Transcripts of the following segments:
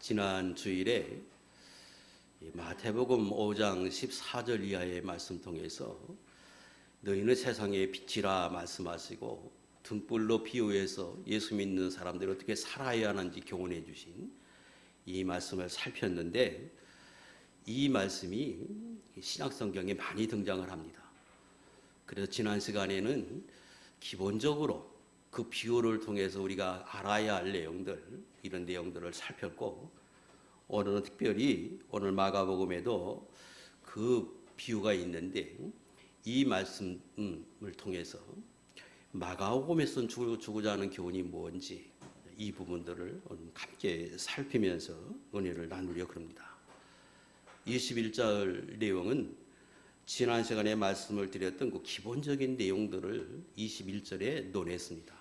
지난 주일에 마태복음 5장 14절 이하의 말씀 통해서 너희는 세상의 빛이라 말씀하시고 등불로 비유해서 예수 믿는 사람들이 어떻게 살아야 하는지 교훈해 주신 이 말씀을 살폈는데, 이 말씀이 신약성경에 많이 등장을 합니다. 그래서 지난 시간에는 기본적으로 그 비유를 통해서 우리가 알아야 할 내용들, 이런 내용들을 살폈고, 오늘은 특별히 오늘 마가복음에도 그 비유가 있는데, 이 말씀을 통해서 마가복음에서 주고자 하는 교훈이 뭔지 이 부분들을 함께 살피면서 은혜를 나누려고 합니다. 21절 내용은 지난 시간에 말씀을 드렸던 그 기본적인 내용들을 21절에 논했습니다.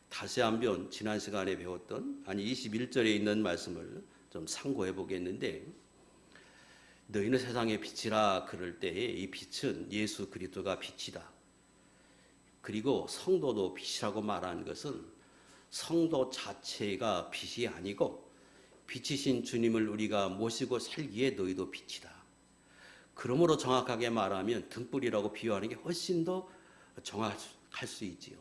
다시 한번 지난 시간에 배웠던 21절에 있는 말씀을 좀 상고해 보겠는데, 너희는 세상의 빛이라 그럴 때에 이 빛은 예수 그리스도가 빛이다. 그리고 성도도 빛이라고 말하는 것은 성도 자체가 빛이 아니고 빛이신 주님을 우리가 모시고 살기에 너희도 빛이다. 그러므로 정확하게 말하면 등불이라고 비유하는 게 훨씬 더 정확할 수 있지요.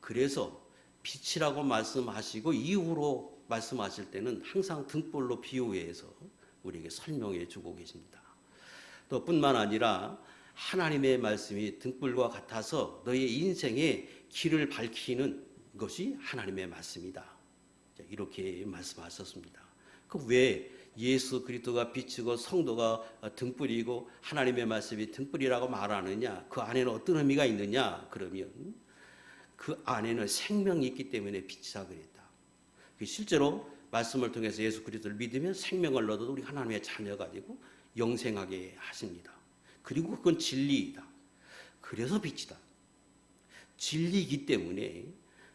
그래서 빛이라고 말씀하시고 이후로 말씀하실 때는 항상 등불로 비유해서 우리에게 설명해 주고 계십니다. 또 뿐만 아니라 하나님의 말씀이 등불과 같아서 너의 인생의 길을 밝히는 것이 하나님의 말씀이다. 이렇게 말씀하셨습니다. 그 왜 예수 그리스도가 빛이고 성도가 등불이고 하나님의 말씀이 등불이라고 말하느냐? 그 안에는 어떤 의미가 있느냐? 그러면 그 안에는 생명이 있기 때문에 빛이라 그랬다. 실제로 말씀을 통해서 예수 그리스도를 믿으면 생명을 얻어도 우리 하나님의 자녀가 되고 영생하게 하십니다. 그리고 그건 진리이다. 그래서 빛이다. 진리이기 때문에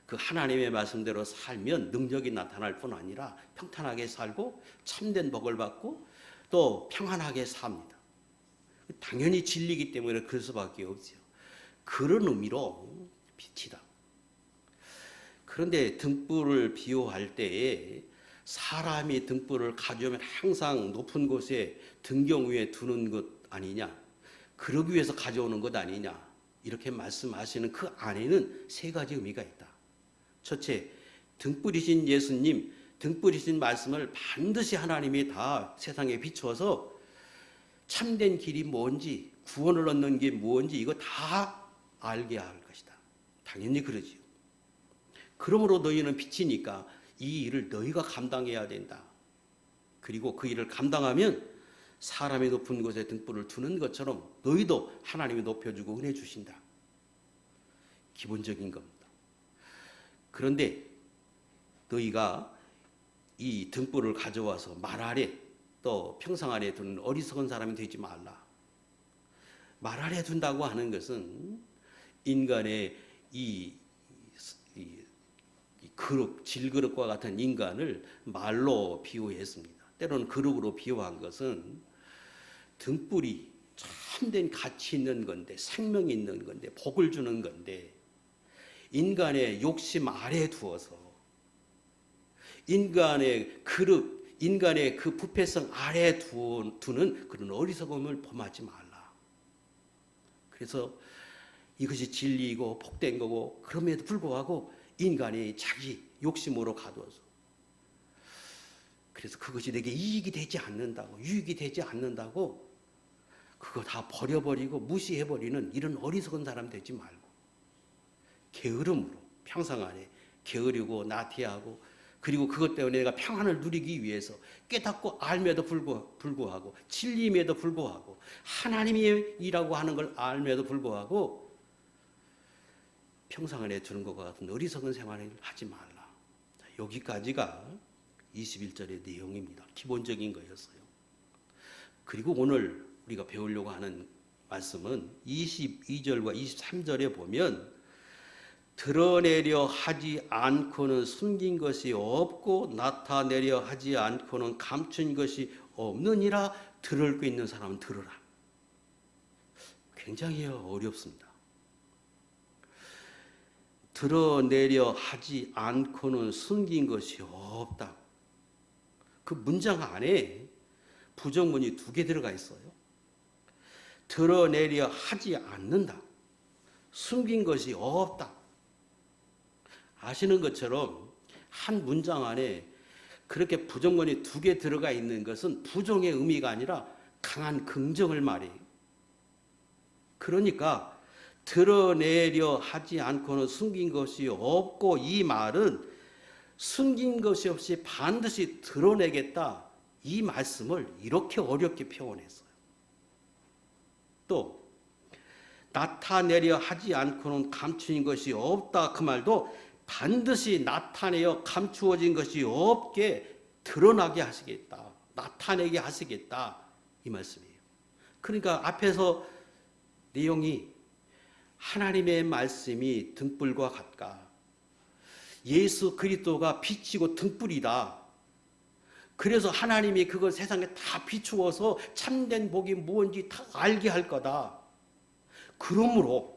그 하나님의 말씀대로 살면 능력이 나타날 뿐 아니라 평탄하게 살고 참된 복을 받고 또 평안하게 삽니다. 당연히 진리이기 때문에 그럴 수밖에 없죠. 그런 의미로 빛이다. 그런데 등불을 비유할 때에 사람이 등불을 가져오면 항상 높은 곳에 등경 위에 두는 것 아니냐, 그러기 위해서 가져오는 것 아니냐, 이렇게 말씀하시는 그 안에는 세 가지 의미가 있다. 첫째, 등불이신 예수님, 등불이신 말씀을 반드시 하나님이 다 세상에 비추어서 참된 길이 뭔지, 구원을 얻는 게 뭔지 이거 다 알게 할 것이다. 당연히 그러지요. 그러므로 너희는 빛이니까 이 일을 너희가 감당해야 된다. 그리고 그 일을 감당하면 사람의 높은 곳에 등불을 두는 것처럼 너희도 하나님이 높여주고 은혜 주신다. 기본적인 겁니다. 그런데 너희가 이 등불을 가져와서 말 아래 또 평상 아래 두는 어리석은 사람이 되지 말라. 말 아래 둔다고 하는 것은 인간의 이 그릇, 질그릇과 같은 인간을 말로 비유했습니다. 때로는 그릇으로 비유한 것은 등불이 참된 가치 있는 건데, 생명이 있는 건데, 복을 주는 건데, 인간의 욕심 아래 두어서 인간의 그릇, 인간의 그 부패성 아래 두는 그런 어리석음을 범하지 말라. 그래서 이것이 진리이고 복된 거고, 그럼에도 불구하고 인간이 자기 욕심으로 가두어서, 그래서 그것이 내게 이익이 되지 않는다고, 유익이 되지 않는다고 그거 다 버려버리고 무시해버리는 이런 어리석은 사람 되지 말고, 게으름으로 평상 안에 게으르고 나태하고, 그리고 그것 때문에 내가 평안을 누리기 위해서 깨닫고 알매도 불구하고 진리임에도 불구하고 하나님이라고 하는 걸 알매도 불구하고 평상 안에 두는 것과 같은 어리석은 생활을 하지 말라. 여기까지가 21절의 내용입니다. 기본적인 거였어요. 그리고 오늘 우리가 배우려고 하는 말씀은 22절과 23절에 보면 드러내려 하지 않고는 숨긴 것이 없고 나타내려 하지 않고는 감춘 것이 없느니라. 들을 거 있는 사람은 들으라. 굉장히 어렵습니다. 드러내려 하지 않고는 숨긴 것이 없다. 그 문장 안에 부정문이 2개 들어가 있어요. 드러내려 하지 않는다. 숨긴 것이 없다. 아시는 것처럼 한 문장 안에 그렇게 부정문이 2개 들어가 있는 것은 부정의 의미가 아니라 강한 긍정을 말해요. 그러니까 드러내려 하지 않고는 숨긴 것이 없고, 이 말은 숨긴 것이 없이 반드시 드러내겠다, 이 말씀을 이렇게 어렵게 표현했어요. 또 나타내려 하지 않고는 감추인 것이 없다, 그 말도 반드시 나타내어 감추어진 것이 없게 드러나게 하시겠다, 나타내게 하시겠다, 이 말씀이에요. 그러니까 앞에서 내용이 하나님의 말씀이 등불과 같다, 예수 그리스도가 빛이고 등불이다, 그래서 하나님이 그걸 세상에 다 비추어서 참된 복이 무엇인지 다 알게 할 거다. 그러므로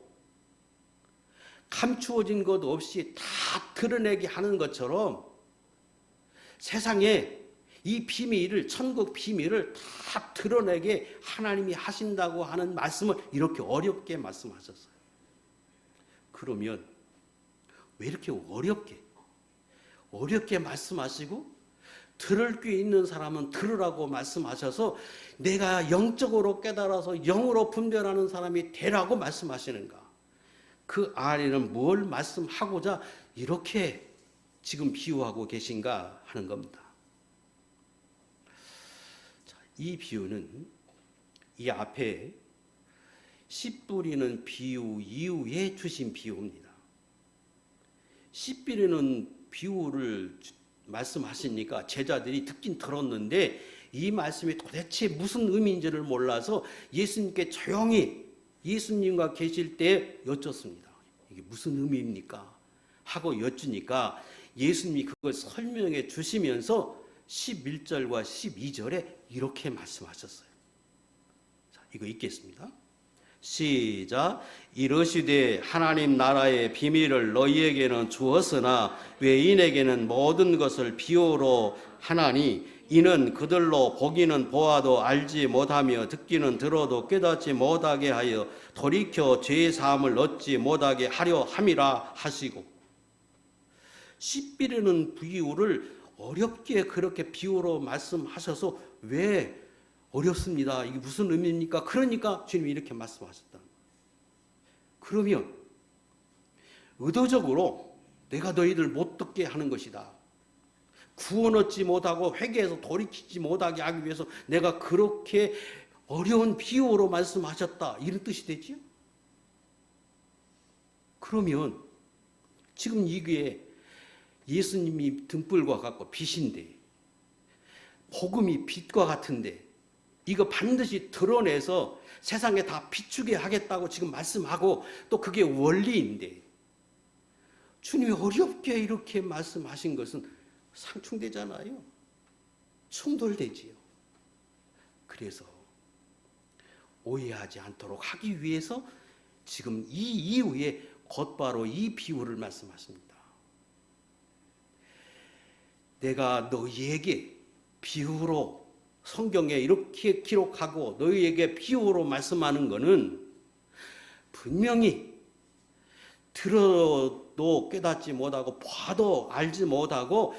감추어진 것 없이 다 드러내게 하는 것처럼 세상에 이 비밀을, 천국 비밀을 다 드러내게 하나님이 하신다고 하는 말씀을 이렇게 어렵게 말씀하셨어요. 그러면 왜 이렇게 어렵게 말씀하시고, 들을 귀 있는 사람은 들으라고 말씀하셔서 내가 영적으로 깨달아서 영으로 분별하는 사람이 되라고 말씀하시는가? 그 안에는 뭘 말씀하고자 이렇게 지금 비유하고 계신가 하는 겁니다. 이 비유는 이 앞에 씨 뿌리는 비유 이후에 주신 비유입니다. 씨 뿌리는 비유를 말씀하시니까 제자들이 듣긴 들었는데 이 말씀이 도대체 무슨 의미인지를 몰라서 예수님께 조용히 예수님과 계실 때 여쭙습니다. 이게 무슨 의미입니까? 하고 여쭈니까 예수님이 그걸 설명해 주시면서 11절과 12절에 이렇게 말씀하셨어요. 자, 이거 읽겠습니다. 시작. 이르시되 하나님 나라의 비밀을 너희에게는 주었으나 외인에게는 모든 것을 비유로 하나니 이는 그들로 보기는 보아도 알지 못하며 듣기는 들어도 깨닫지 못하게 하여 돌이켜 죄 사함을 얻지 못하게 하려 함이라 하시고, 씨 뿌리는 비유를 어렵게 그렇게 비유로 말씀하셔서 왜 어렵습니다, 이게 무슨 의미입니까? 그러니까 주님이 이렇게 말씀하셨다. 그러면 의도적으로 내가 너희들 못 듣게 하는 것이다, 구원 얻지 못하고 회개해서 돌이키지 못하게 하기 위해서 내가 그렇게 어려운 비유로 말씀하셨다, 이런 뜻이 되지요? 그러면 지금 이게 예수님이 등불과 같고 빛인데, 복음이 빛과 같은데, 이거 반드시 드러내서 세상에 다 비추게 하겠다고 지금 말씀하고, 또 그게 원리인데 주님이 어렵게 이렇게 말씀하신 것은 상충되잖아요. 충돌되지요. 그래서 오해하지 않도록 하기 위해서 지금 이 이후에 곧바로 이 비유를 말씀하십니다. 내가 너희에게 비유로 성경에 이렇게 기록하고 너희에게 비유로 말씀하는 것은 분명히 들어도 깨닫지 못하고 봐도 알지 못하고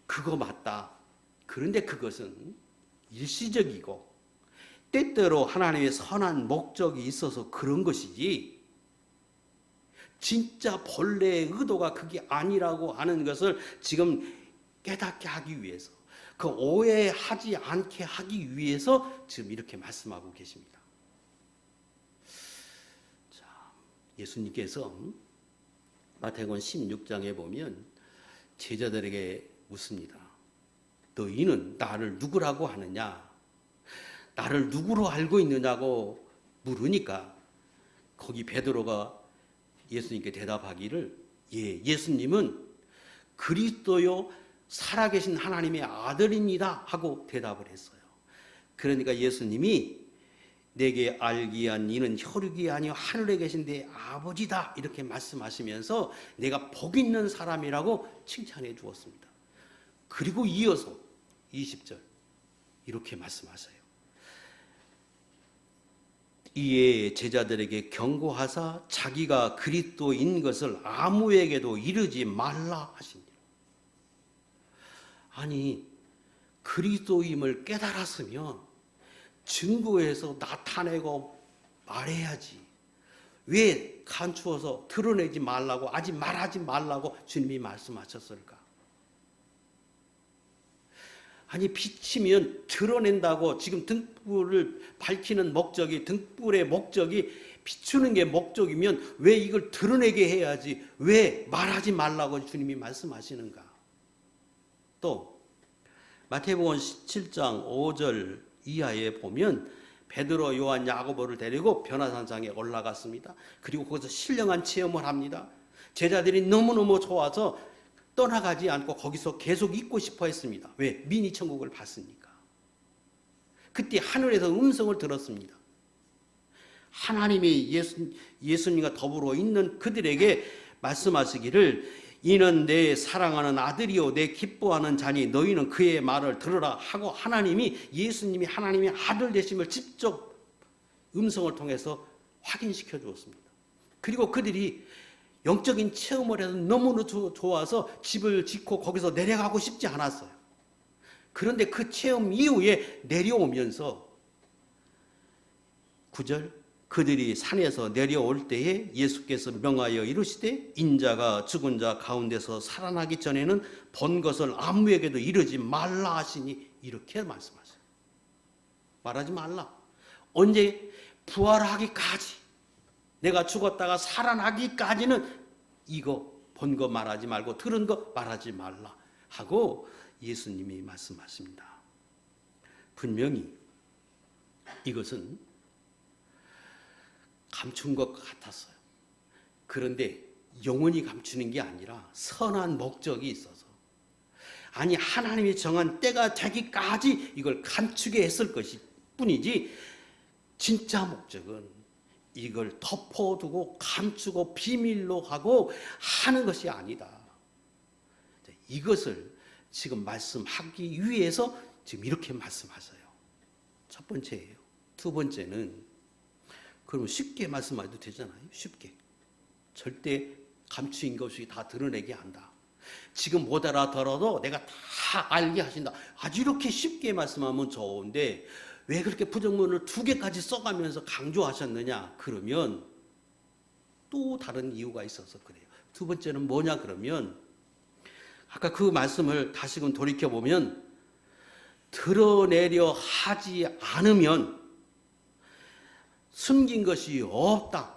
그거 맞다. 그런데 그것은 일시적이고 때때로 하나님의 선한 목적이 있어서 그런 것이지, 진짜 본래의 의도가 그게 아니라고 하는 것을 지금 깨닫게 하기 위해서, 그 오해하지 않게 하기 위해서 지금 이렇게 말씀하고 계십니다. 자, 예수님께서 마태복음 16장에 보면 제자들에게 묻습니다. 너희는 나를 누구라고 하느냐? 나를 누구로 알고 있느냐고 물으니까 거기 베드로가 예수님께 대답하기를, 예수님은 그리스도요 살아계신 하나님의 아들입니다 하고 대답을 했어요. 그러니까 예수님이 내게 알기한 이는 혈육이 아니요 하늘에 계신 내 아버지다 이렇게 말씀하시면서 내가 복 있는 사람이라고 칭찬해 주었습니다. 그리고 이어서 20절 이렇게 말씀하세요. 이에 제자들에게 경고하사 자기가 그리스도인 것을 아무에게도 이르지 말라 하시니라. 아니, 그리스도임을 깨달았으면 증거해서 나타내고 말해야지. 왜 감추어서 드러내지 말라고, 아직 말하지 말라고 주님이 말씀하셨을까? 아니, 비치면 드러낸다고 지금 등불을 밝히는 목적이, 등불의 목적이 비추는 게 목적이면 왜 이걸 드러내게 해야지, 왜 말하지 말라고 주님이 말씀하시는가? 또 마태복음 17장 5절 이하에 보면 베드로, 요한, 야고보를 데리고 변화산상에 올라갔습니다. 그리고 거기서 신령한 체험을 합니다. 제자들이 너무너무 좋아서 떠나가지 않고 거기서 계속 있고 싶어 했습니다. 왜? 미니 천국을 봤으니까. 그때 하늘에서 음성을 들었습니다. 하나님이 예수님과 더불어 있는 그들에게 말씀하시기를 이는 내 사랑하는 아들이요 내 기뻐하는 자니 너희는 그의 말을 들으라 하고 하나님이, 예수님이 하나님의 아들 되심을 직접 음성을 통해서 확인시켜 주었습니다. 그리고 그들이 영적인 체험을 해서 너무너무 좋아서 집을 짓고 거기서 내려가고 싶지 않았어요. 그런데 그 체험 이후에 내려오면서 9절 그들이 산에서 내려올 때에 예수께서 명하여 이르시되 인자가 죽은 자 가운데서 살아나기 전에는 본 것을 아무에게도 이르지 말라 하시니 이렇게 말씀하세요. 말하지 말라. 언제? 부활하기까지, 내가 죽었다가 살아나기까지는 이거 본 거 말하지 말고 들은 거 말하지 말라 하고 예수님이 말씀하십니다. 분명히 이것은 감춘 것 같았어요. 그런데 영원히 감추는 게 아니라 선한 목적이 있어서, 아니 하나님이 정한 때가 되기까지 이걸 감추게 했을 것이 뿐이지 진짜 목적은 이걸 덮어두고 감추고 비밀로 하고 하는 것이 아니다. 이것을 지금 말씀하기 위해서 지금 이렇게 말씀하세요. 첫 번째예요. 두 번째는 그럼 쉽게 말씀해도 되잖아요. 쉽게. 절대 감추인 것이 다 드러내게 한다. 지금 못 알아들어도 내가 다 알게 하신다. 아주 이렇게 쉽게 말씀하면 좋은데 왜 그렇게 부정문을 2개까지 써가면서 강조하셨느냐? 그러면 또 다른 이유가 있어서 그래요. 두 번째는 뭐냐 그러면 아까 그 말씀을 다시금 돌이켜보면 드러내려 하지 않으면 숨긴 것이 없다.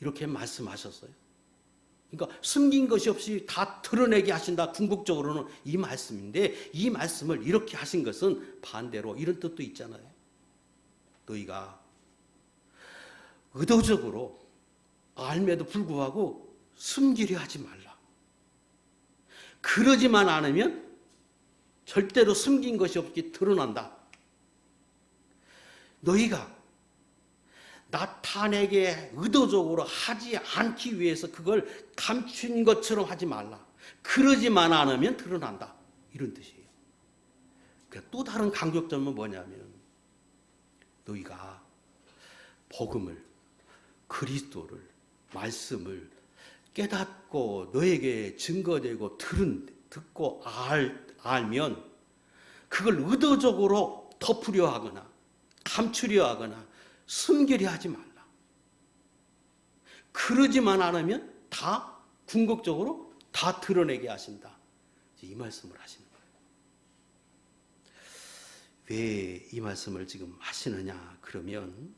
이렇게 말씀하셨어요. 그러니까 숨긴 것이 없이 다 드러내게 하신다. 궁극적으로는 이 말씀인데 이 말씀을 이렇게 하신 것은 반대로 이런 뜻도 있잖아요. 너희가 의도적으로 알매도 불구하고 숨기려 하지 말라. 그러지만 않으면 절대로 숨긴 것이 없이 드러난다. 너희가 나타내게 의도적으로 하지 않기 위해서 그걸 감춘 것처럼 하지 말라. 그러지만 않으면 드러난다. 이런 뜻이에요. 또 다른 강조점은 뭐냐면 너희가 복음을, 그리스도를, 말씀을 깨닫고 너에게 증거되고 듣고 알면 그걸 의도적으로 덮으려 하거나 감추려 하거나 숨기려 하지 말라. 그러지만 않으면 다 궁극적으로 다 드러내게 하신다. 이 말씀을 하시는 거예요. 왜 이 말씀을 지금 하시느냐 그러면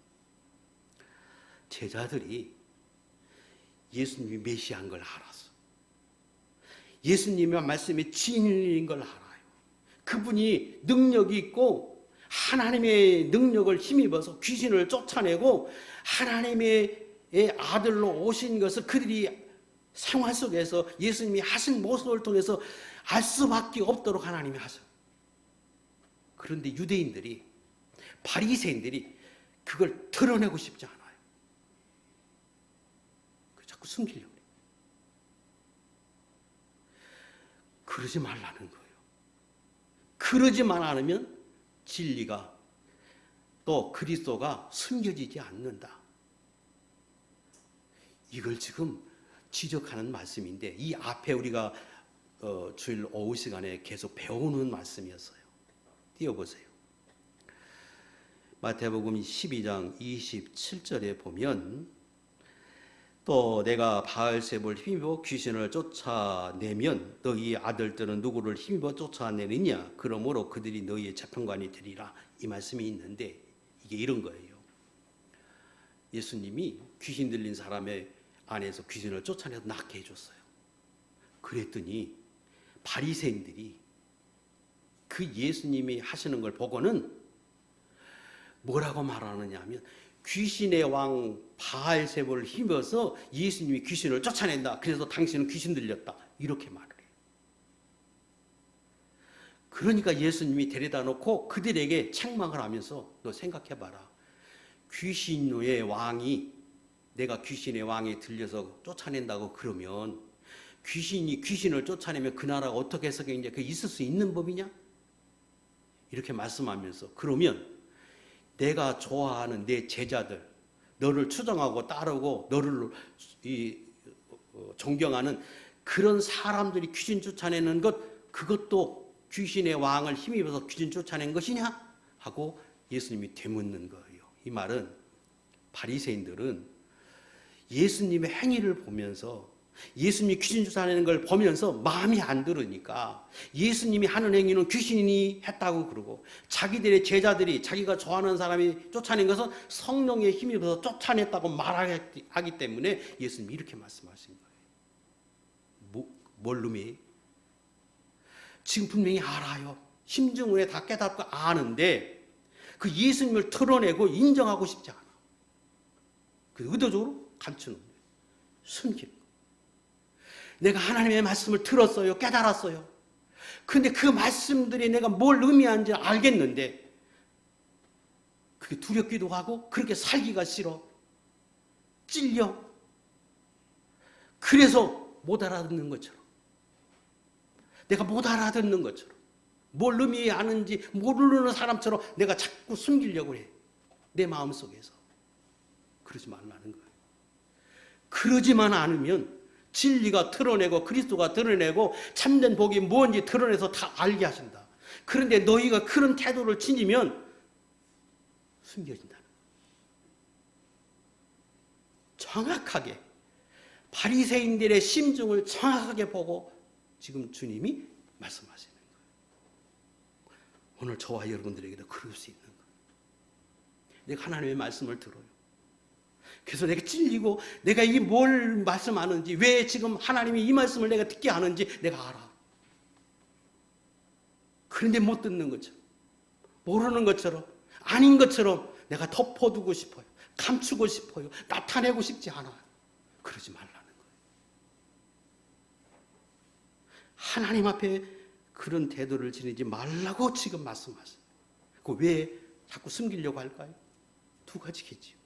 제자들이 예수님이 메시아인 걸 알았어. 예수님의 말씀이 진리인 걸 알아요. 그분이 능력이 있고 하나님의 능력을 힘입어서 귀신을 쫓아내고 하나님의 아들로 오신 것을 그들이 생활 속에서 예수님이 하신 모습을 통해서 알 수밖에 없도록 하나님이 하셔. 그런데 유대인들이, 바리새인들이 그걸 드러내고 싶지 않아요. 자꾸 숨기려고 해요. 그러지 말라는 거예요. 그러지만 않으면 진리가 또 그리스도가 숨겨지지 않는다. 이걸 지금 지적하는 말씀인데 이 앞에 우리가 주일 오후 시간에 계속 배우는 말씀이었어요. 띄워보세요. 마태복음 12장 27절에 보면 또 내가 바알세불 힘입어 귀신을 쫓아내면 너희 아들들은 누구를 힘입어 쫓아내느냐? 그러므로 그들이 너희의 재판관이 되리라. 이 말씀이 있는데 이게 이런 거예요. 예수님이 귀신 들린 사람의 안에서 귀신을 쫓아내서 낫게 해줬어요. 그랬더니 바리새인들이 그 예수님이 하시는 걸 보고는 뭐라고 말하느냐 하면 귀신의 왕 바알세불을 힘입어서 예수님이 귀신을 쫓아낸다. 그래서 당신은 귀신 들렸다. 이렇게 말을 해요. 그러니까 예수님이 데려다 놓고 그들에게 책망을 하면서 너 생각해봐라. 귀신의 왕이 내가 귀신의 왕이 들려서 쫓아낸다고 그러면 귀신이 귀신을 쫓아내면 그 나라가 어떻게 해석이냐? 그게 있을 수 있는 법이냐? 이렇게 말씀하면서 그러면 내가 좋아하는 내 제자들, 너를 추종하고 따르고 너를 존경하는 그런 사람들이 귀신 쫓아내는 것, 그것도 귀신의 왕을 힘입어서 귀신 쫓아낸 것이냐? 하고 예수님이 되묻는 거예요. 이 말은 바리새인들은 예수님의 행위를 보면서 예수님이 귀신 쫓아내는 걸 보면서 마음이 안 들으니까 예수님이 하는 행위는 귀신이 했다고 그러고 자기들의 제자들이 자기가 좋아하는 사람이 쫓아낸 것은 성령의 힘입어서 쫓아냈다고 말하기 때문에 예수님이 이렇게 말씀하신 거예요. 뭘 의미해요? 지금 분명히 알아요. 심중에 다 깨닫고 아는데 그 예수님을 드러내고 인정하고 싶지 않아. 그 의도적으로 감추는 거예요. 숨기는 거예요. 내가 하나님의 말씀을 들었어요. 깨달았어요. 근데 그 말씀들이 내가 뭘 의미하는지 알겠는데 그게 두렵기도 하고 그렇게 살기가 싫어. 찔려. 그래서 못 알아듣는 것처럼. 내가 못 알아듣는 것처럼. 뭘 의미하는지 모르는 사람처럼 내가 자꾸 숨기려고 해. 내 마음속에서. 그러지 말라는 거예요. 그러지만 않으면 진리가 드러내고 그리스도가 드러내고 참된 복이 뭔지 드러내서 다 알게 하신다. 그런데 너희가 그런 태도를 지니면 숨겨진다는 거예요. 정확하게 바리새인들의 심중을 정확하게 보고 지금 주님이 말씀하시는 거예요. 오늘 저와 여러분들에게도 그럴 수 있는 거예요. 내가 하나님의 말씀을 들어요. 그래서 내가 찔리고 내가 이 뭘 말씀하는지 왜 지금 하나님이 이 말씀을 내가 듣게 하는지 내가 알아. 그런데 못 듣는 것처럼 모르는 것처럼 아닌 것처럼 내가 덮어두고 싶어요. 감추고 싶어요. 나타내고 싶지 않아요. 그러지 말라는 거예요. 하나님 앞에 그런 태도를 지니지 말라고 지금 말씀하세요. 왜 자꾸 숨기려고 할까요? 두 가지겠지요.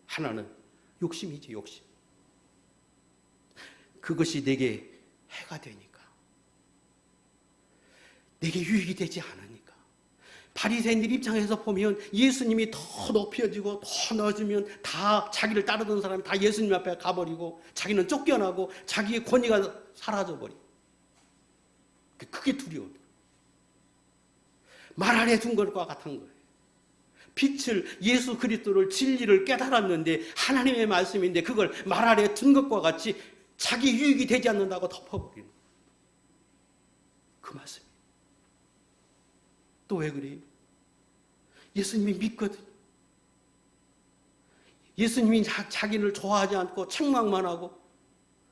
하나는 욕심이지, 욕심. 그것이 내게 해가 되니까. 내게 유익이 되지 않으니까. 바리새인들 입장에서 보면 예수님이 더 높여지고 더 넣어주면 다 자기를 따르던 사람이 다 예수님 앞에 가버리고 자기는 쫓겨나고 자기의 권위가 사라져버리고. 그게 두려워. 말 안 해준 것과 같은 거예요. 빛을 예수 그리스도를 진리를 깨달았는데 하나님의 말씀인데 그걸 말 아래 둔 것과 같이 자기 유익이 되지 않는다고 덮어버리는 그 말씀이에요. 또 왜 그래요? 예수님이 믿거든요. 예수님이 자기를 좋아하지 않고 책망만 하고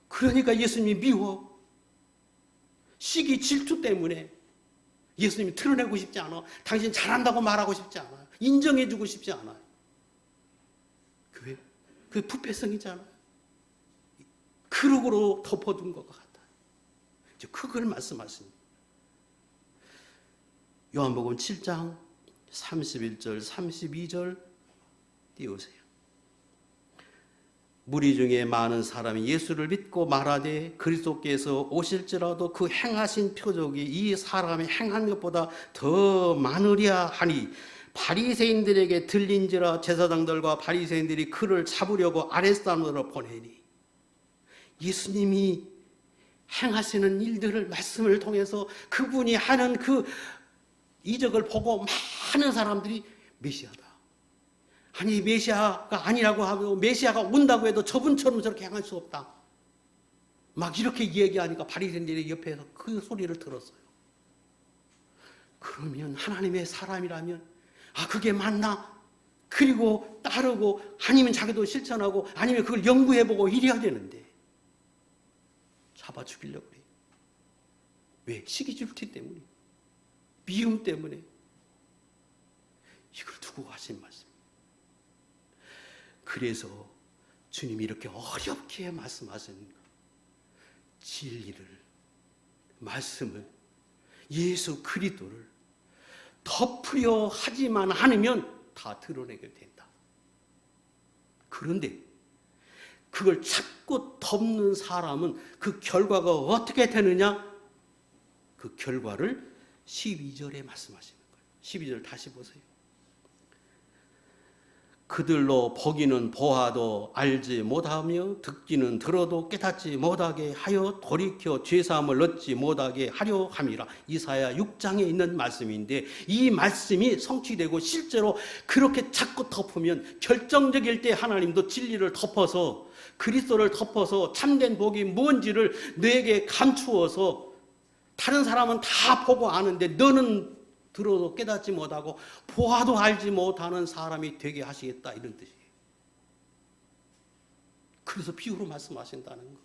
그러니까 예수님이 미워. 시기 질투 때문에 예수님이 드러내고 싶지 않아. 당신 잘한다고 말하고 싶지 않아요. 인정해주고 싶지 않아요. 그 부패성이잖아요. 그릇으로 덮어둔 것 같아요. 이제 그걸 말씀하십니다. 요한복음 7장 31절 32절 띄우세요. 무리 중에 많은 사람이 예수를 믿고 말하되 그리스도께서 오실지라도 그 행하신 표적이 이 사람이 행한 것보다 더 많으랴 하니 바리새인들에게 들린지라 제사장들과 바리새인들이 그를 잡으려고 아랫사람으로 보내니 예수님이 행하시는 일들을 말씀을 통해서 그분이 하는 그 이적을 보고 많은 사람들이 메시아다. 아니 메시아가 아니라고 하고 메시아가 온다고 해도 저분처럼 저렇게 행할 수 없다. 막 이렇게 얘기하니까 바리새인들이 옆에서 그 소리를 들었어요. 그러면 하나님의 사람이라면 그게 맞나? 그리고 따르고 아니면 자기도 실천하고 아니면 그걸 연구해보고 이래야 되는데 잡아 죽이려고 그래요. 왜? 시기질투 때문에, 미움 때문에 이걸 두고 하신 말씀. 그래서 주님이 이렇게 어렵게 말씀하시는 거. 진리를, 말씀을, 예수 그리스도를 덮으려 하지만 않으면 다 드러내게 된다. 그런데 그걸 자꾸 덮는 사람은 그 결과가 어떻게 되느냐? 그 결과를 12절에 말씀하시는 거예요. 12절 다시 보세요. 그들로 보기는 보아도 알지 못하며 듣기는 들어도 깨닫지 못하게 하여 돌이켜 죄사함을 얻지 못하게 하려 함이라. 이사야 6장에 있는 말씀인데 이 말씀이 성취되고 실제로 그렇게 자꾸 덮으면 결정적일 때 하나님도 진리를 덮어서 그리스도를 덮어서 참된 복이 뭔지를 너에게 감추어서 다른 사람은 다 보고 아는데 너는 들어도 깨닫지 못하고 보아도 알지 못하는 사람이 되게 하시겠다, 이런 뜻이에요. 그래서 비유로 말씀하신다는 거예요.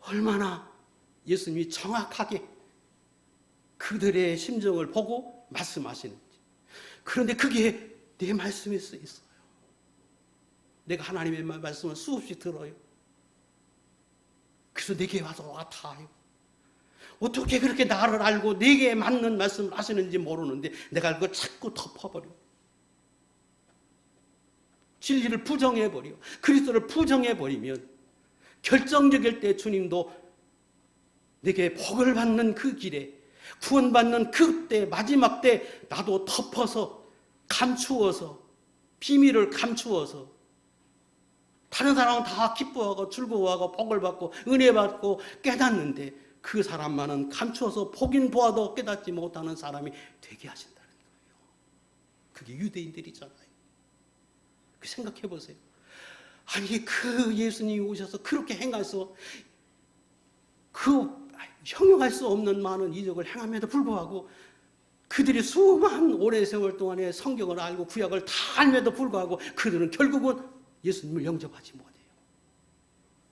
얼마나 예수님이 정확하게 그들의 심정을 보고 말씀하시는지. 그런데 그게 내 말씀에 쓰여 있어요. 내가 하나님의 말씀을 수없이 들어요. 그래서 내게 와서 와닿아요. 어떻게 그렇게 나를 알고 내게 맞는 말씀을 하시는지 모르는데 내가 그걸 자꾸 덮어버려. 진리를 부정해버려. 그리스도를 부정해버리면 결정적일 때 주님도 내게 복을 받는 그 길에, 구원받는 그때 마지막 때 나도 덮어서 감추어서, 비밀을 감추어서 다른 사람은 다 기뻐하고 즐거워하고 복을 받고 은혜 받고 깨닫는데 그 사람만은 감추어서 보긴 보아도 깨닫지 못하는 사람이 되게 하신다는 거예요. 그게 유대인들이잖아요. 생각해 보세요. 아니 그 예수님이 오셔서 그렇게 행해서 그 형용할 수 없는 많은 이적을 행함에도 불구하고 그들이 수많은 오랜 세월 동안에 성경을 알고 구약을 다 알면도 불구하고 그들은 결국은 예수님을 영접하지 못해요.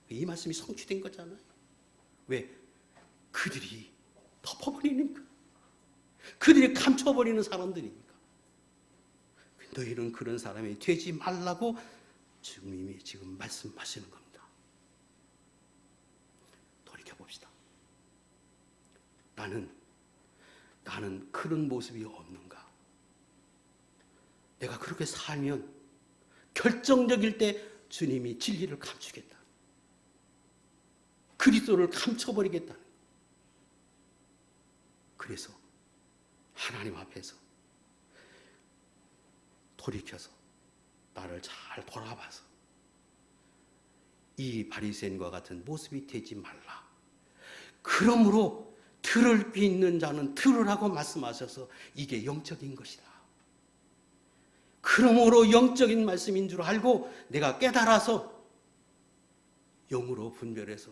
이 말씀이 성취된 거잖아요. 왜? 그들이 덮어버리니까. 그들이 감춰버리는 사람들이니까. 너희는 그런 사람이 되지 말라고 주님이 지금 말씀하시는 겁니다. 돌이켜봅시다. 나는 그런 모습이 없는가? 내가 그렇게 살면 결정적일 때 주님이 진리를 감추겠다. 그리스도를 감춰버리겠다. 그래서 하나님 앞에서 돌이켜서 나를 잘 돌아봐서 이 바리새인과 같은 모습이 되지 말라. 그러므로 들을 귀 있는 자는 들으라고 말씀하셔서 이게 영적인 것이다. 그러므로 영적인 말씀인 줄 알고 내가 깨달아서 영으로 분별해서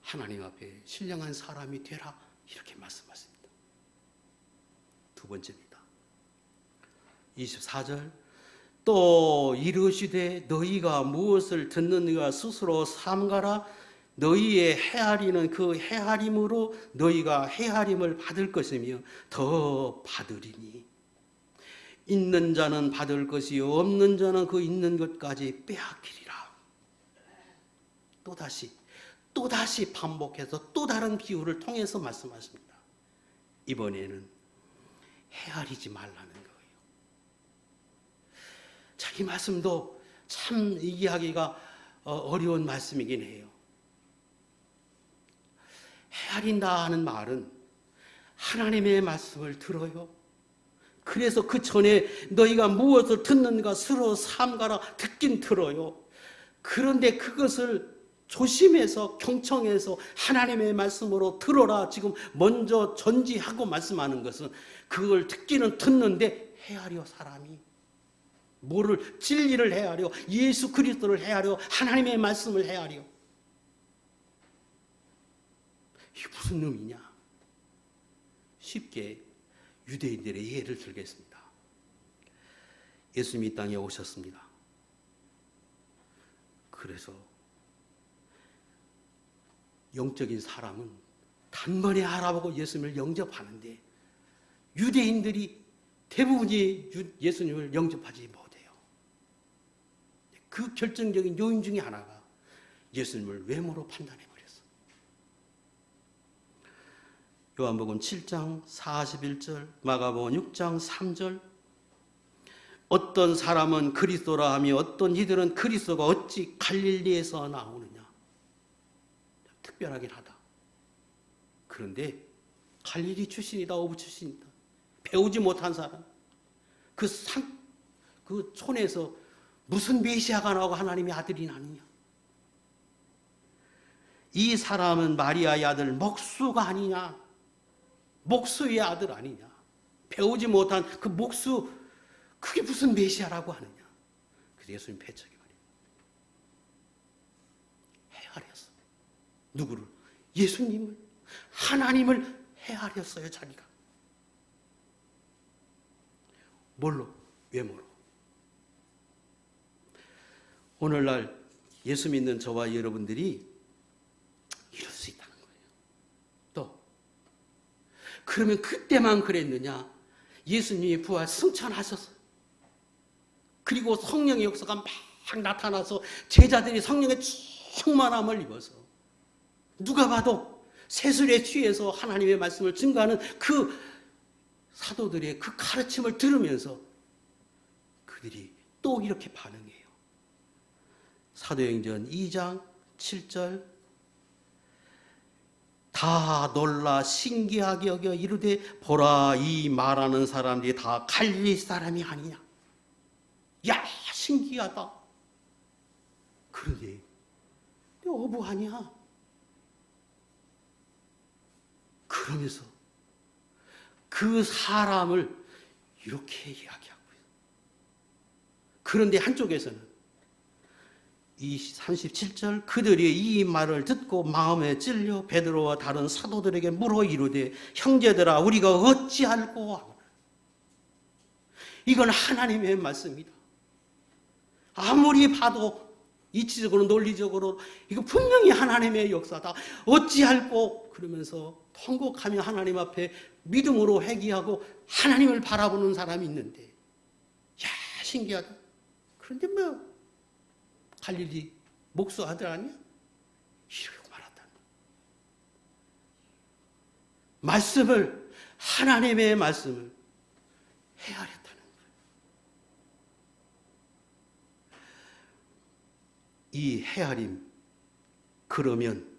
하나님 앞에 신령한 사람이 되라, 이렇게 말씀하십니다. 두 번째입니다. 24절 또 이르시되 너희가 무엇을 듣느니가 스스로 삼가라. 너희의 헤아리는 그 헤아림으로 너희가 헤아림을 받을 것이며 더 받으리니 있는 자는 받을 것이요 없는 자는 그 있는 것까지 빼앗기리라. 또다시 반복해서 또 다른 비유를 통해서 말씀하십니다. 이번에는 헤아리지 말라는 거예요. 자기 말씀도 참 이해하기가 어려운 말씀이긴 해요. 헤아린다 하는 말은 하나님의 말씀을 들어요. 그래서 그 전에 너희가 무엇을 듣는가 스스로 삼가라. 듣긴 들어요. 그런데 그것을 조심해서 경청해서 하나님의 말씀으로 들어라. 지금 먼저 전지하고 말씀하는 것은 그걸 듣기는 듣는데 헤아려 사람이. 뭐를 진리를 헤아려 예수 그리스도를 헤아려 하나님의 말씀을 헤아려. 이게 무슨 놈이냐? 쉽게 유대인들의 예를 들겠습니다. 예수님이 이 땅에 오셨습니다. 그래서 영적인 사람은 단번에 알아보고 예수님을 영접하는데 유대인들이 대부분이 예수님을 영접하지 못해요. 그 결정적인 요인 중에 하나가 예수님을 외모로 판단해버렸어요. 요한복음 7장 41절, 마가복음 6장 3절, 어떤 사람은 그리스도라 하며 어떤 이들은 그리스도가 어찌 갈릴리에서 나오느냐. 특별하긴 하다. 그런데 갈릴리 출신이다, 어부 출신이다. 배우지 못한 사람. 그 촌에서 무슨 메시아가 나오고 하나님의 아들이 나느냐. 이 사람은 마리아의 아들 목수가 아니냐. 목수의 아들 아니냐. 배우지 못한 그 목수, 그게 무슨 메시아라고 하느냐. 그래서 예수님 배척이 말이에요. 헤아렸어. 누구를? 예수님을, 하나님을 헤아렸어요, 자기가. 뭘로? 외모로. 오늘날 예수 믿는 저와 여러분들이 이럴 수 있다는 거예요. 또 그러면 그때만 그랬느냐? 예수님이 부활 승천하셨어요. 그리고 성령의 역사가 막 나타나서 제자들이 성령의 충만함을 입어서 누가 봐도 세술에 취해서 하나님의 말씀을 증거하는 그 사도들의 그 가르침을 들으면서 그들이 또 이렇게 반응해요. 사도행전 2장 7절, 다 놀라 신기하게 여겨 이르되 보라, 이 말하는 사람들이 다 갈릴리 사람이 아니냐. 야, 신기하다. 그런데 어부 아니야. 그러면서 그 사람을 이렇게 이야기하고 있어요. 그런데 한쪽에서는 이 37절, 그들이 이 말을 듣고 마음에 찔려 베드로와 다른 사도들에게 물어 이르되 형제들아, 우리가 어찌할꼬 하노라. 이건 하나님의 말씀이다. 아무리 봐도 이치적으로 논리적으로 이거 분명히 하나님의 역사다. 어찌할꼬. 그러면서 통곡하며 하나님 앞에 믿음으로 회개하고 하나님을 바라보는 사람이 있는데, 야, 신기하다. 그런데 뭐 갈릴리 목수 아들 아니야? 이러고 말한다. 말씀을, 하나님의 말씀을 헤아렸다는 거예요. 이 헤아림, 그러면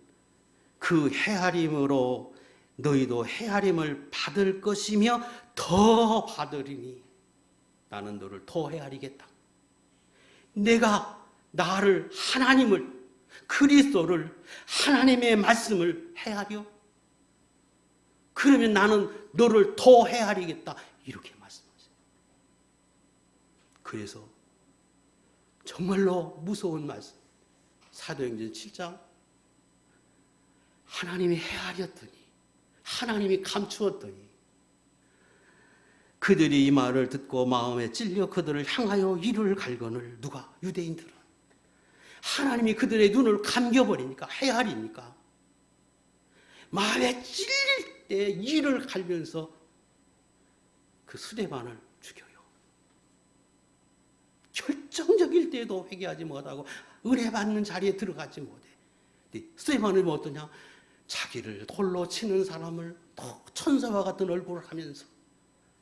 그 헤아림으로 너희도 헤아림을 받을 것이며 더 받으리니 나는 너를 더 헤아리겠다. 내가 나를, 하나님을, 그리스도를, 하나님의 말씀을 헤아려. 그러면 나는 너를 더 헤아리겠다. 이렇게 말씀하세요. 그래서 정말로 무서운 말씀. 사도행전 7장. 하나님이 헤아렸더니, 하나님이 감추었더니 그들이 이 말을 듣고 마음에 찔려 그들을 향하여 이를 갈거늘. 누가? 유대인들은. 하나님이 그들의 눈을 감겨버리니까, 헤아리니까 마음에 찔릴 때 이를 갈면서 그 스데반을 죽여요. 결정적일 때에도 회개하지 못하고 은혜 받는 자리에 들어가지 못해. 스데반은 뭐 어떠냐? 자기를 돌로 치는 사람을 천사와 같은 얼굴을 하면서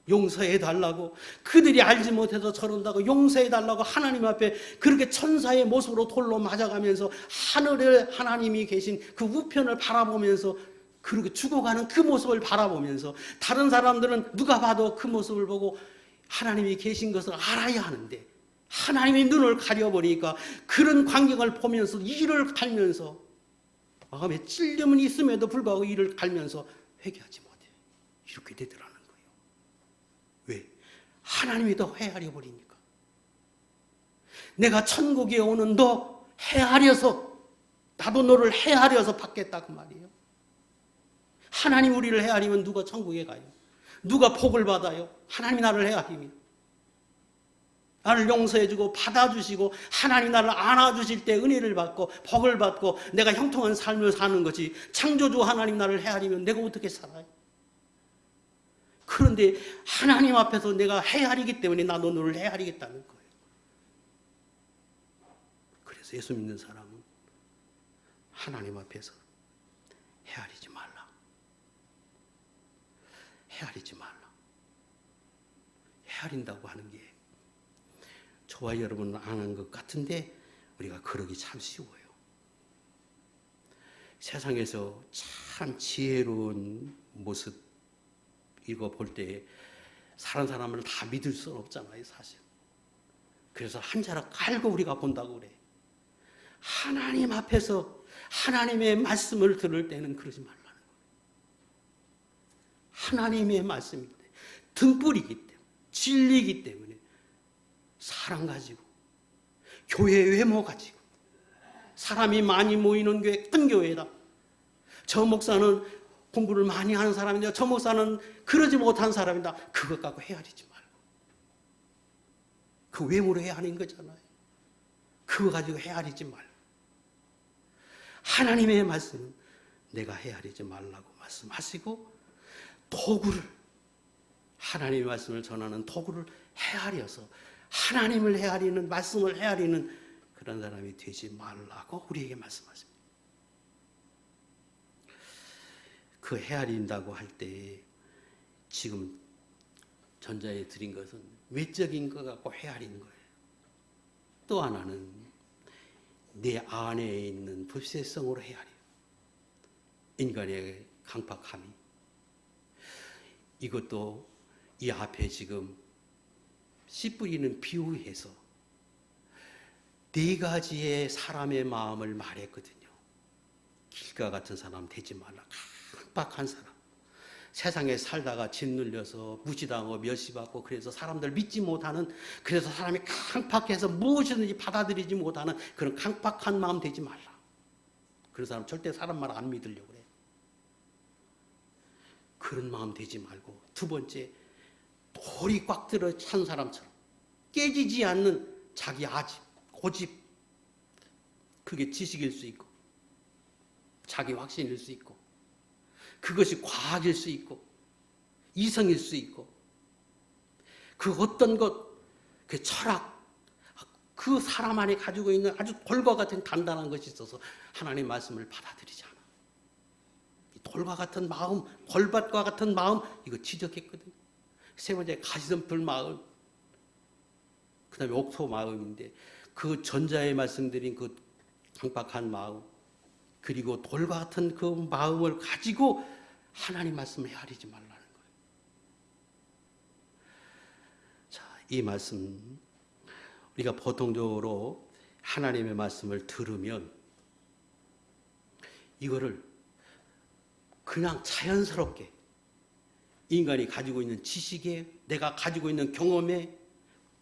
용서해 달라고, 그들이 알지 못해서 저런다고 용서해 달라고 하나님 앞에 그렇게 천사의 모습으로 돌로 맞아가면서 하늘에 하나님이 계신 그 우편을 바라보면서 그렇게 죽어가는 그 모습을 바라보면서, 다른 사람들은 누가 봐도 그 모습을 보고 하나님이 계신 것을 알아야 하는데 하나님이 눈을 가려버리니까 그런 광경을 보면서 이를 갈면서, 마음에 찔림은 있음에도 불구하고 이를 갈면서 회개하지 못해. 이렇게 되더라는 거예요. 왜? 하나님이 더 헤아려 버리니까. 내가 천국에 오는 너 헤아려서, 나도 너를 헤아려서 받겠다 그 말이에요. 하나님 우리를 헤아리면 누가 천국에 가요? 누가 복을 받아요? 하나님이 나를 헤아리면. 나를 용서해주고 받아주시고 하나님 나를 안아주실 때 은혜를 받고 복을 받고 내가 형통한 삶을 사는 거지, 창조주 하나님 나를 헤아리면 내가 어떻게 살아요? 그런데 하나님 앞에서 내가 헤아리기 때문에 나도 너를 헤아리겠다는 거예요. 그래서 예수 믿는 사람은 하나님 앞에서 헤아리지 말라. 헤아리지 말라. 헤아린다고 하는 게 저와 여러분은 안 한 것 같은데 우리가 그러기 참 쉬워요. 세상에서 참 지혜로운 모습 이거 볼 때 사는 사람을 다 믿을 수는 없잖아요, 사실. 그래서 한 자락 깔고 우리가 본다고 그래. 하나님 앞에서 하나님의 말씀을 들을 때는 그러지 말라는 거예요. 하나님의 말씀이기 때문에, 등불이기 때문에, 진리이기 때문에, 사랑 가지고, 교회 외모 가지고, 사람이 많이 모이는 교회, 큰 교회다. 저 목사는 공부를 많이 하는 사람인데 저 목사는 그러지 못한 사람이다. 그것 갖고 헤아리지 말고. 그 외모로 헤아린 거잖아요. 그거 가지고 헤아리지 말고. 하나님의 말씀은 내가 헤아리지 말라고 말씀하시고, 도구를, 하나님의 말씀을 전하는 도구를 헤아려서 하나님을 헤아리는, 말씀을 헤아리는 그런 사람이 되지 말라고 우리에게 말씀하십니다. 그 헤아린다고 할 때 지금 전자에 드린 것은 외적인 것 갖고 헤아리는 거예요. 또 하나는 내 안에 있는 불세성으로 헤아려요. 인간의 강팍함이. 이것도 이 앞에 지금 씨 뿌리는 비유해서 네 가지의 사람의 마음을 말했거든요. 길가 같은 사람 되지 말라. 강박한 사람. 세상에 살다가 짓눌려서 무시당하고 멸시받고, 그래서 사람들 믿지 못하는, 그래서 사람이 강팍해서 무엇이든지 받아들이지 못하는 그런 강팍한 마음 되지 말라. 그런 사람 절대 사람 말 안 믿으려고 그래. 그런 마음 되지 말고, 두 번째, 돌이 꽉 들어 찬 사람처럼 깨지지 않는 자기 아집, 고집, 그게 지식일 수 있고 자기 확신일 수 있고, 그것이 과학일 수 있고 이성일 수 있고, 그 어떤 것, 그 철학, 그 사람 안에 가지고 있는 아주 돌과 같은 단단한 것이 있어서 하나님의 말씀을 받아들이지 않아. 이 돌과 같은 마음, 돌밭과 같은 마음, 이거 지적했거든요. 세 번째, 가시덤불 마음, 그 다음에 옥토 마음인데, 그 전자에 말씀드린 그 강박한 마음, 그리고 돌과 같은 그 마음을 가지고 하나님 말씀을 헤아리지 말라는 거예요. 자, 이 말씀, 우리가 보통적으로 하나님의 말씀을 들으면 이거를 그냥 자연스럽게 인간이 가지고 있는 지식에, 내가 가지고 있는 경험에,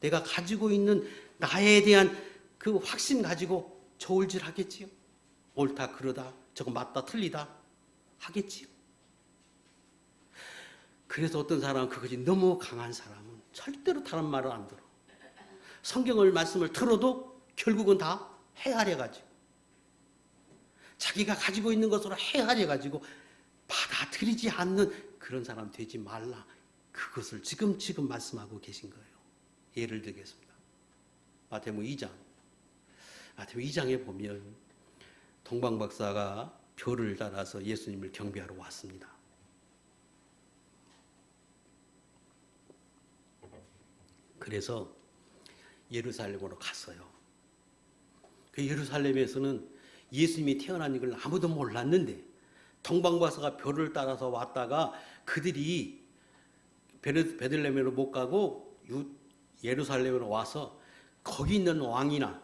내가 가지고 있는 나에 대한 그 확신 가지고 저울질 하겠지요. 옳다 그러다, 저거 맞다 틀리다 하겠지요. 그래서 어떤 사람은, 그것이 너무 강한 사람은 절대로 다른 말을 안 들어. 성경을 말씀을 들어도 결국은 다 헤아려가지고, 자기가 가지고 있는 것으로 헤아려가지고 받아들이지 않는 그런 사람 되지 말라. 그것을 지금 말씀하고 계신 거예요. 예를 들겠습니다. 마태복음 2장. 마태복음 2장에 보면 동방 박사가 별을 따라서 예수님을 경배하러 왔습니다. 그래서 예루살렘으로 갔어요. 그 예루살렘에서는 예수님이 태어난 걸 아무도 몰랐는데 동방박사가 별을 따라서 왔다가 그들이 베들레헴으로 못 가고 예루살렘으로 와서 거기 있는 왕이나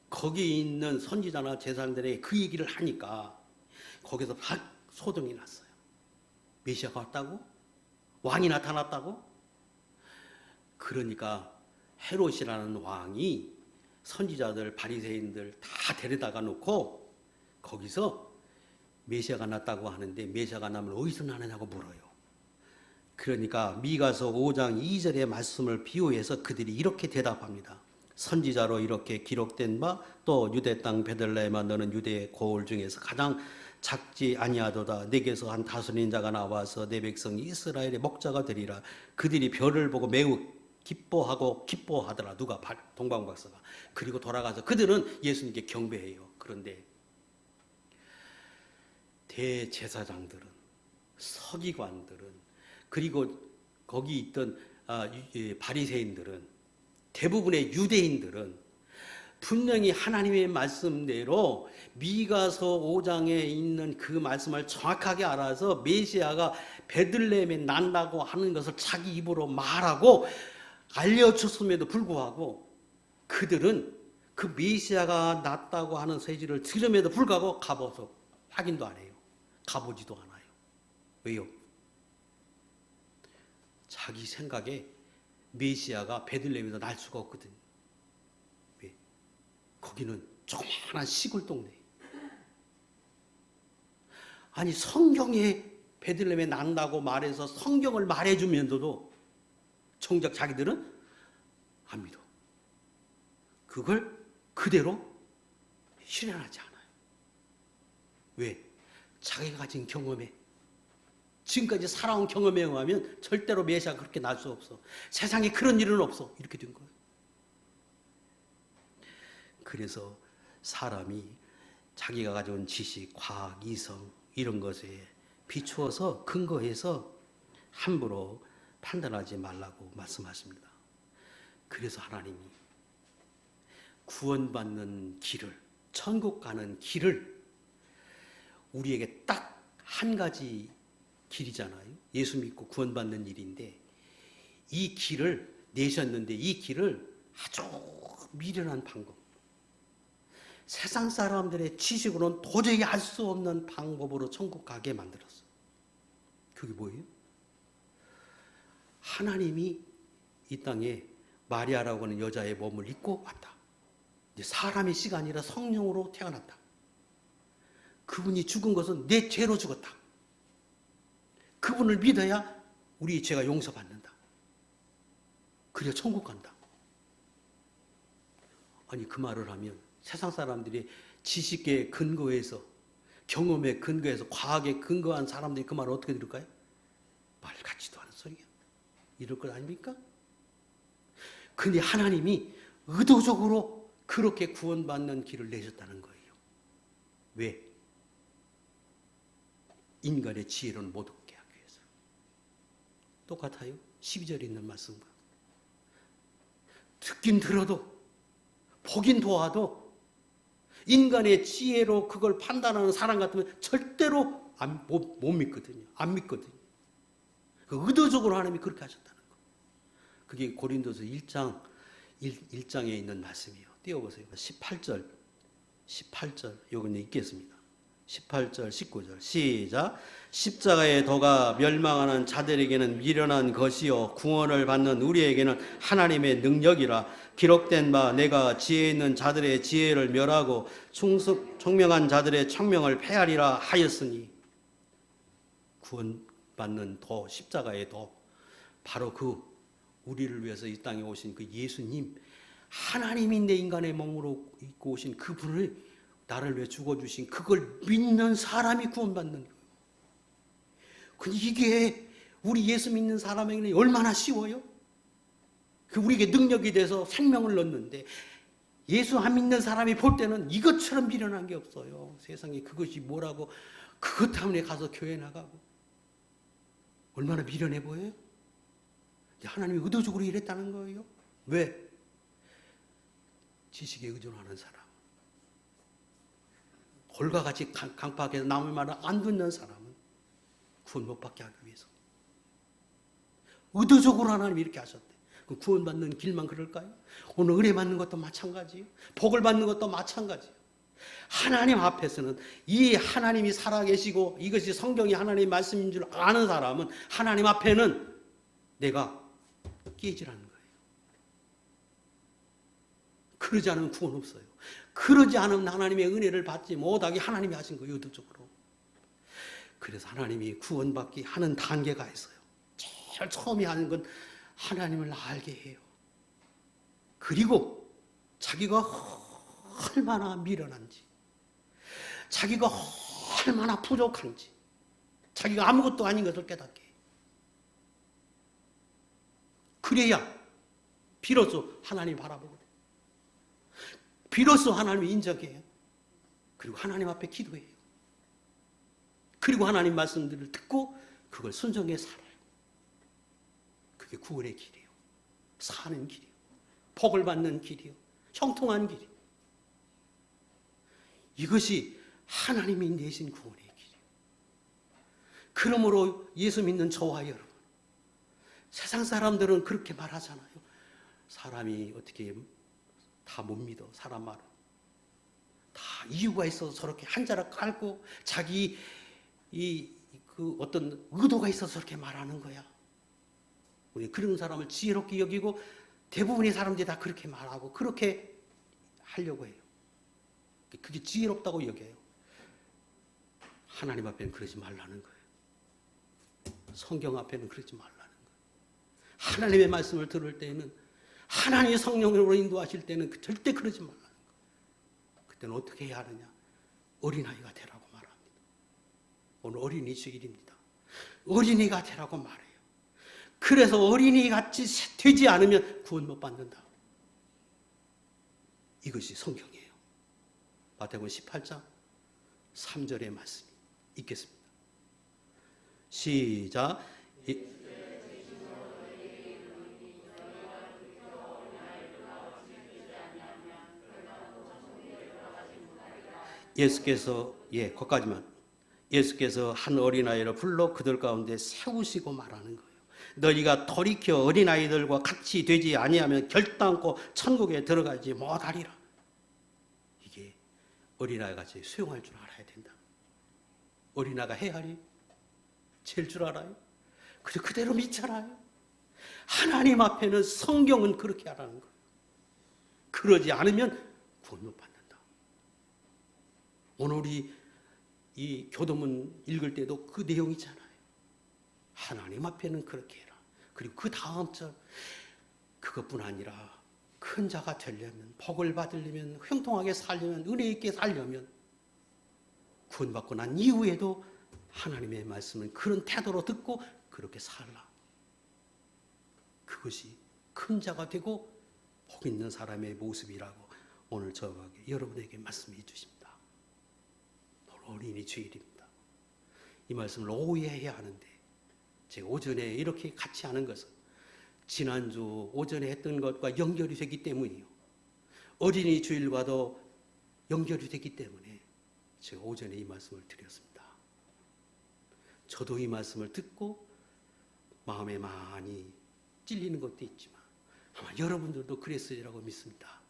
거기 있는 선지자나 제사장들에게 그 얘기를 하니까 거기서 막 소동이 났어요. 메시아가 왔다고? 왕이 나타났다고? 그러니까 헤롯이라는 왕이 선지자들, 바리새인들 다 데려다가 놓고 거기서 메시아가 났다고 하는데 메시아가 나면 어디서 나느냐고 물어요. 그러니까 미가서 5장 2절의 말씀을 비유해서 그들이 이렇게 대답합니다. 선지자로 이렇게 기록된 바 또 유대 땅 베들레헴아 너는 유대의 고을 중에서 가장 작지 아니하도다. 내게서 한 다스린 자가 나와서 내 백성 이스라엘의 목자가 되리라. 그들이 별을 보고 매우 기뻐하더라. 누가? 동방박사가. 그리고 돌아가서 그들은 예수님께 경배해요. 그런데 대제사장들은, 서기관들은, 그리고 거기 있던 바리새인들은, 대부분의 유대인들은 분명히 하나님의 말씀대로 미가서 5장에 있는 그 말씀을 정확하게 알아서 메시아가 베들레헴에 난다고 하는 것을 자기 입으로 말하고 알려줬음에도 불구하고 그들은 그 메시아가 났다고 하는 사실을 들음에도 불구하고 가봐서 확인도 안 해요. 가보지도 않아요. 왜요? 자기 생각에 메시아가 베들레헴에서 날 수가 없거든요. 왜? 거기는 조그마한 시골 동네. 아니 성경에 베들레헴에 난다고 말해서 성경을 말해주면서도 정작 자기들은 안 믿어. 그걸 그대로 실현하지 않아요. 왜? 자기가 가진 경험에, 지금까지 살아온 경험에 의하면 절대로 메시아가 그렇게 날 수 없어. 세상에 그런 일은 없어. 이렇게 된 거예요. 그래서 사람이 자기가 가져온 지식, 과학, 이성 이런 것에 비추어서 근거해서 함부로 판단하지 말라고 말씀하십니다. 그래서 하나님이 구원받는 길을, 천국 가는 길을 우리에게 딱 한 가지 길이잖아요. 예수 믿고 구원받는 일인데 이 길을 내셨는데 이 길을 아주 미련한 방법, 세상 사람들의 지식으로는 도저히 알 수 없는 방법으로 천국 가게 만들었어요. 그게 뭐예요? 하나님이 이 땅에 마리아라고 하는 여자의 몸을 입고 왔다. 이제 사람의 씨가 아니라 성령으로 태어났다. 그분이 죽은 것은 내 죄로 죽었다. 그분을 믿어야 우리의 죄가 용서받는다. 그래야 천국 간다. 아니 그 말을 하면 세상 사람들이 지식에 근거해서, 경험에 근거해서, 과학에 근거한 사람들이 그 말을 어떻게 들을까요? 말 같지도 않은 소리야. 이럴 것 아닙니까? 근데 하나님이 의도적으로 그렇게 구원받는 길을 내셨다는 거예요. 왜? 인간의 지혜로는 못 얻게 하기 위해서. 똑같아요. 12절에 있는 말씀과. 듣긴 들어도, 보긴 보아도 인간의 지혜로 그걸 판단하는 사람 같으면 절대로 못 믿거든요. 안 믿거든요. 의도적으로 하나님이 그렇게 하셨다는 거. 그게 고린도서 1장에 있는 말씀이에요. 띄워보세요. 18절 요건 읽겠습니다. 18절 19절 시작. 십자가의 도가 멸망하는 자들에게는 미련한 것이요 구원을 받는 우리에게는 하나님의 능력이라. 기록된 바 내가 지혜 있는 자들의 지혜를 멸하고 총명한 자들의 총명을 폐하리라 하였으니. 구원받는 도, 십자가의 도, 바로 그 우리를 위해서 이 땅에 오신 그 예수님, 하나님이 내 인간의 몸으로 입고 오신 그분을 나를 위해 죽어주신 그걸 믿는 사람이 구원받는 거예요. 근데 이게 우리 예수 믿는 사람에게는 얼마나 쉬워요? 우리에게 능력이 돼서 생명을 넣는데 예수 안 믿는 사람이 볼 때는 이것처럼 미련한 게 없어요. 세상에 그것이 뭐라고 그것 때문에 가서 교회 나가고 얼마나 미련해 보여요? 하나님이 의도적으로 이랬다는 거예요. 왜? 지식에 의존하는 사람, 돌과 같이 강팍해서 남의 말을 안 듣는 사람은 구원 못 받게 하기 위해서 의도적으로 하나님이 이렇게 하셨대. 그럼 구원받는 길만 그럴까요? 오늘 은혜 받는 것도 마찬가지예요. 복을 받는 것도 마찬가지예요. 하나님 앞에서는 이 하나님이 살아계시고 이것이 성경이 하나님의 말씀인 줄 아는 사람은 하나님 앞에는 내가 깨지라는 거예요. 그러지 않으면 구원 없어요. 그러지 않으면 하나님의 은혜를 받지 못하게 하나님이 하신 거예요. 의도적으로. 그래서 하나님이 구원받기 하는 단계가 있어요. 제일 처음에 하는 건 하나님을 알게 해요. 그리고 자기가 얼마나 미련한지, 자기가 얼마나 부족한지, 자기가 아무것도 아닌 것을 깨닫게 해요. 그래야 비로소 하나님 바라보고, 비로소 하나님을 인정해요. 그리고 하나님 앞에 기도해요. 그리고 하나님 말씀들을 듣고 그걸 순종해 살아요. 그게 구원의 길이에요. 사는 길이에요. 복을 받는 길이에요. 형통한 길이에요. 이것이 하나님이 내신 구원의 길이에요. 그러므로 예수 믿는 저와 여러분, 세상 사람들은 그렇게 말하잖아요. 사람이 어떻게 다 못 믿어. 사람 말은 다 이유가 있어서 저렇게 한자락 깔고 자기 그 어떤 의도가 있어서 저렇게 말하는 거야. 우리 그런 사람을 지혜롭게 여기고 대부분의 사람들이 다 그렇게 말하고 그렇게 하려고 해요. 그게 지혜롭다고 여겨요. 하나님 앞에는 그러지 말라는 거예요. 성경 앞에는 그러지 말라는 거예요. 하나님의 말씀을 들을 때에는, 하나님의 성령으로 인도하실 때는 절대 그러지 말라는 거예요. 그때는 어떻게 해야 하느냐? 어린아이가 되라고 말합니다. 오늘 어린이 주일입니다. 어린이가 되라고 말해요. 그래서 어린이 같이 되지 않으면 구원 못 받는다. 이것이 성경이에요. 마태복음 18장 3절의 말씀이 있겠습니다. 시작. 예수께서 거기까지만. 예수께서 한 어린아이를 불러 그들 가운데 세우시고 말하는 거예요. 너희가 돌이켜 어린아이들과 같이 되지 아니하면 결단코 천국에 들어가지 못하리라. 이게 어린아이같이 수용할 줄 알아야 된다. 어린아이가 헤아리 잴 줄 알아요. 그래서 그대로 믿잖아요. 하나님 앞에는 성경은 그렇게 하라는 거예요. 그러지 않으면 구원 못 받는다. 오늘 우리 이 교도문 읽을 때도 그 내용이잖아요. 하나님 앞에는 그렇게 해라. 그리고 그 다음 절, 그것뿐 아니라 큰 자가 되려면, 복을 받으려면, 형통하게 살려면, 은혜 있게 살려면, 구원받고 난 이후에도 하나님의 말씀은 그런 태도로 듣고 그렇게 살라. 그것이 큰 자가 되고 복 있는 사람의 모습이라고 오늘 저에게, 여러분에게 말씀해 주십니다. 오늘 어린이 주일입니다. 이 말씀을 오해해야 하는데, 제가 오전에 이렇게 같이 하는 것은 지난주 오전에 했던 것과 연결이 되기 때문이에요. 어린이 주일과도 연결이 되기 때문에 제가 오전에 이 말씀을 드렸습니다. 저도 이 말씀을 듣고 마음에 많이 찔리는 것도 있지만 아마 여러분들도 그랬으리라고 믿습니다.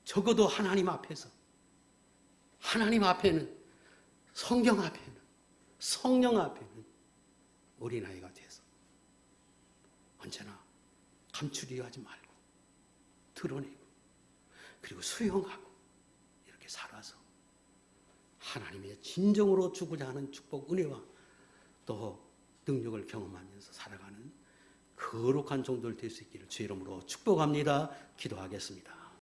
적어도 하나님 앞에서, 하나님 앞에는, 성경 앞에는, 성령 앞에는 어린아이가 돼서 언제나 감추려 하지 말고 드러내고 그리고 수용하고 이렇게 살아서 하나님의 진정으로 주고자 하는 축복, 은혜와 또 능력을 경험하면서 살아가는 거룩한 종들 될 수 있기를 주의 이름으로 축복합니다. 기도하겠습니다.